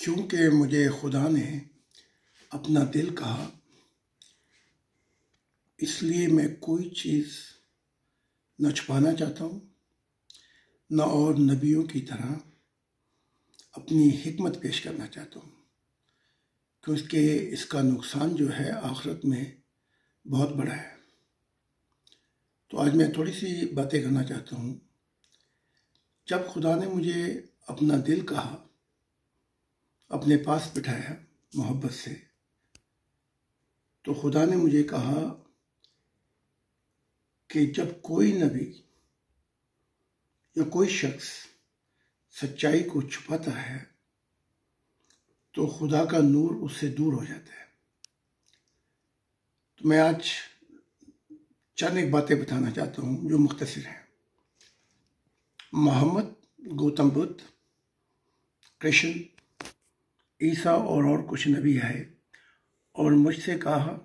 کیونکہ مجھے خدا نے اپنا دل کہا، اس لیے میں کوئی چیز نہ چھپانا چاہتا ہوں، نہ اور نبیوں کی طرح اپنی حکمت پیش کرنا چاہتا ہوں، کیونکہ اس کا نقصان جو ہے آخرت میں بہت بڑا ہے۔ تو آج میں تھوڑی سی باتیں کرنا چاہتا ہوں۔ جب خدا نے مجھے اپنا دل کہا، اپنے پاس بٹھایا محبت سے، تو خدا نے مجھے کہا کہ جب کوئی نبی یا کوئی شخص سچائی کو چھپاتا ہے تو خدا کا نور اس سے دور ہو جاتا ہے۔ تو میں آج چند ایک باتیں بتانا چاہتا ہوں جو مختصر ہیں۔ محمد، گوتم بدھ، کرشن، عیسیٰ اور کچھ نبی آئے اور مجھ سے کہا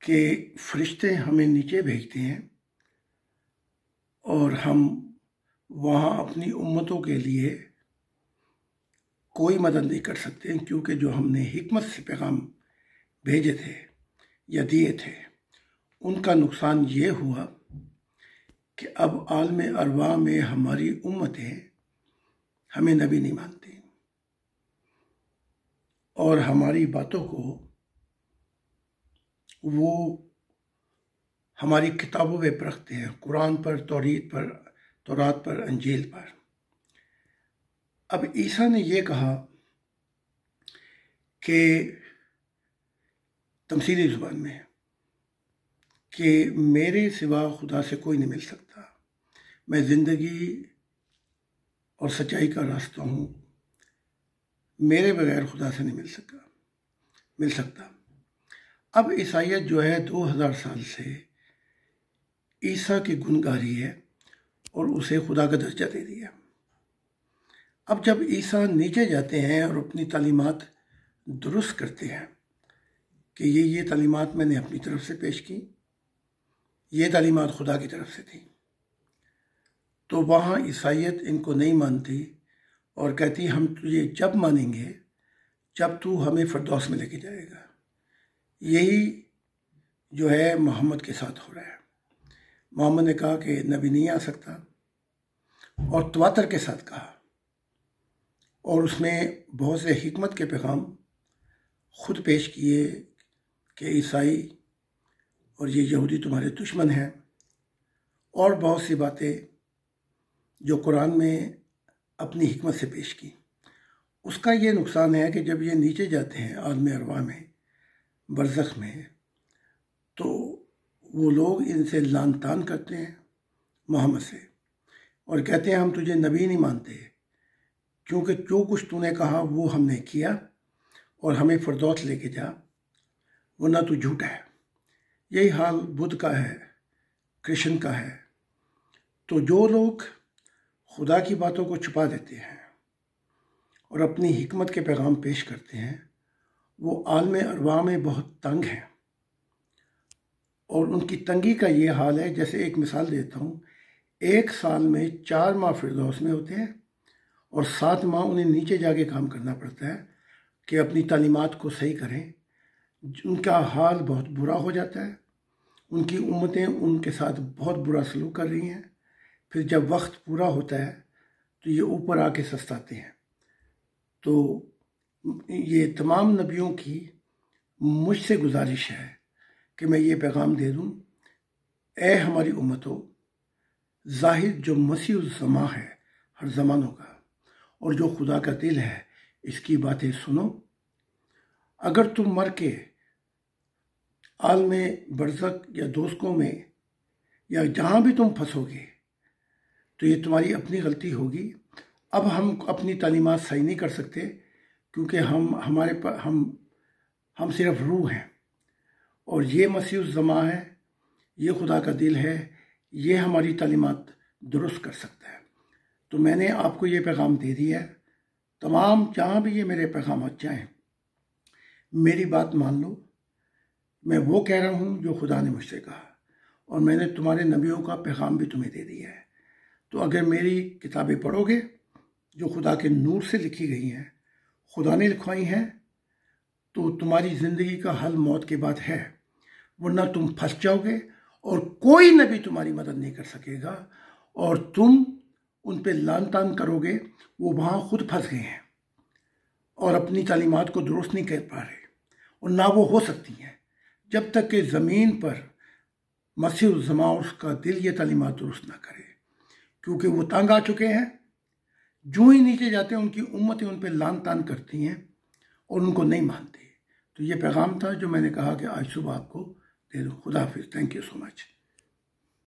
کہ فرشتے ہمیں نیچے بھیجتے ہیں اور ہم وہاں اپنی امتوں کے لیے کوئی مدد نہیں کر سکتے، کیونکہ جو ہم نے حکمت سے پیغام بھیجے تھے یا دیے تھے ان کا نقصان یہ ہوا کہ اب عالم ارواح میں ہماری امتیں ہمیں نبی نہیں مانتی اور ہماری باتوں کو وہ ہماری کتابوں پہ پرکھتے ہیں، قرآن پر، تورات پر، انجیل پر۔ اب عیسیٰ نے یہ کہا کہ تمثیلی زبان میں کہ میرے سوا خدا سے کوئی نہیں مل سکتا، میں زندگی اور سچائی کا راستہ ہوں، میرے بغیر خدا سے نہیں مل سکتا۔ اب عیسائیت جو ہے 2000 سال سے عیسیٰ کی گن گا رہی ہے اور اسے خدا کا درجہ دے دیا۔ اب جب عیسیٰ نیچے جاتے ہیں اور اپنی تعلیمات درست کرتے ہیں کہ یہ تعلیمات میں نے اپنی طرف سے پیش کی، یہ تعلیمات خدا کی طرف سے تھی، تو وہاں عیسائیت ان کو نہیں مانتی اور کہتی ہم تجھے جب مانیں گے جب تو ہمیں فردوس میں لے کے جائے گا۔ یہی جو ہے محمد کے ساتھ ہو رہا ہے۔ محمد نے کہا کہ نبی نہیں آ سکتا اور تواتر کے ساتھ کہا، اور اس میں بہت سے حکمت کے پیغام خود پیش کیے کہ عیسائی اور یہ یہودی تمہارے دشمن ہیں، اور بہت سی باتیں جو قرآن میں اپنی حکمت سے پیش کی۔ اس کا یہ نقصان ہے کہ جب یہ نیچے جاتے ہیں عالم ارواح میں، برزخ میں، تو وہ لوگ ان سے لعن طعن کرتے ہیں محمد سے اور کہتے ہیں ہم تجھے نبی نہیں مانتے، کیونکہ جو کچھ تو نے کہا وہ ہم نے کیا اور ہمیں فردوس لے کے جا، ورنہ تو جھوٹا ہے۔ یہی حال بدھ کا ہے، کرشن کا ہے۔ تو جو لوگ خدا کی باتوں کو چھپا دیتے ہیں اور اپنی حکمت کے پیغام پیش کرتے ہیں، وہ عالم ارواح میں بہت تنگ ہیں، اور ان کی تنگی کا یہ حال ہے، جیسے ایک مثال دیتا ہوں، 1 سال میں 4 ماہ فردوس میں ہوتے ہیں اور 7 ماہ انہیں نیچے جا کے کام کرنا پڑتا ہے کہ اپنی تعلیمات کو صحیح کریں۔ ان کا حال بہت برا ہو جاتا ہے، ان کی امتیں ان کے ساتھ بہت برا سلوک کر رہی ہیں۔ پھر جب وقت پورا ہوتا ہے تو یہ اوپر آ کے سستاتے ہیں۔ تو یہ تمام نبیوں کی مجھ سے گزارش ہے کہ میں یہ پیغام دے دوں، اے ہماری امتوں، ظاہر جو مسیح الزماں ہے ہر زمانوں کا اور جو خدا کا دل ہے، اس کی باتیں سنو۔ اگر تم مر کے عالم برزخ یا دوزخوں میں یا جہاں بھی تم پھنسو گے تو یہ تمہاری اپنی غلطی ہوگی۔ اب ہم اپنی تعلیمات صحیح نہیں کر سکتے، کیونکہ ہم صرف روح ہیں، اور یہ مسیح الزماں ہے، یہ خدا کا دل ہے، یہ ہماری تعلیمات درست کر سکتا ہے۔ تو میں نے آپ کو یہ پیغام دے دیا ہے، تمام جہاں بھی یہ میرے پیغامات جائیں، میری بات مان لو۔ میں وہ کہہ رہا ہوں جو خدا نے مجھ سے کہا، اور میں نے تمہارے نبیوں کا پیغام بھی تمہیں دے دیا ہے۔ تو اگر میری کتابیں پڑھو گے جو خدا کے نور سے لکھی گئی ہیں، خدا نے لکھوائی ہیں، تو تمہاری زندگی کا حل موت کے بعد ہے، ورنہ تم پھنس جاؤ گے اور کوئی نبی تمہاری مدد نہیں کر سکے گا، اور تم ان پہ لان تان کرو گے، وہ وہاں خود پھنس گئے ہیں اور اپنی تعلیمات کو درست نہیں کر پا رہے، اور نہ وہ ہو سکتی ہیں جب تک کہ زمین پر مسیح الزماں اور اس کا دل یہ تعلیمات درست نہ کرے، کیونکہ وہ تنگ آ چکے ہیں۔ جو ہی نیچے جاتے ہیں ان کی امتیں ان پہ لان تان کرتی ہیں اور ان کو نہیں مانتے۔ تو یہ پیغام تھا جو میں نے کہا کہ آج صبح آپ کو دے دوں۔ خدا حافظ، تھینک یو سو مچ۔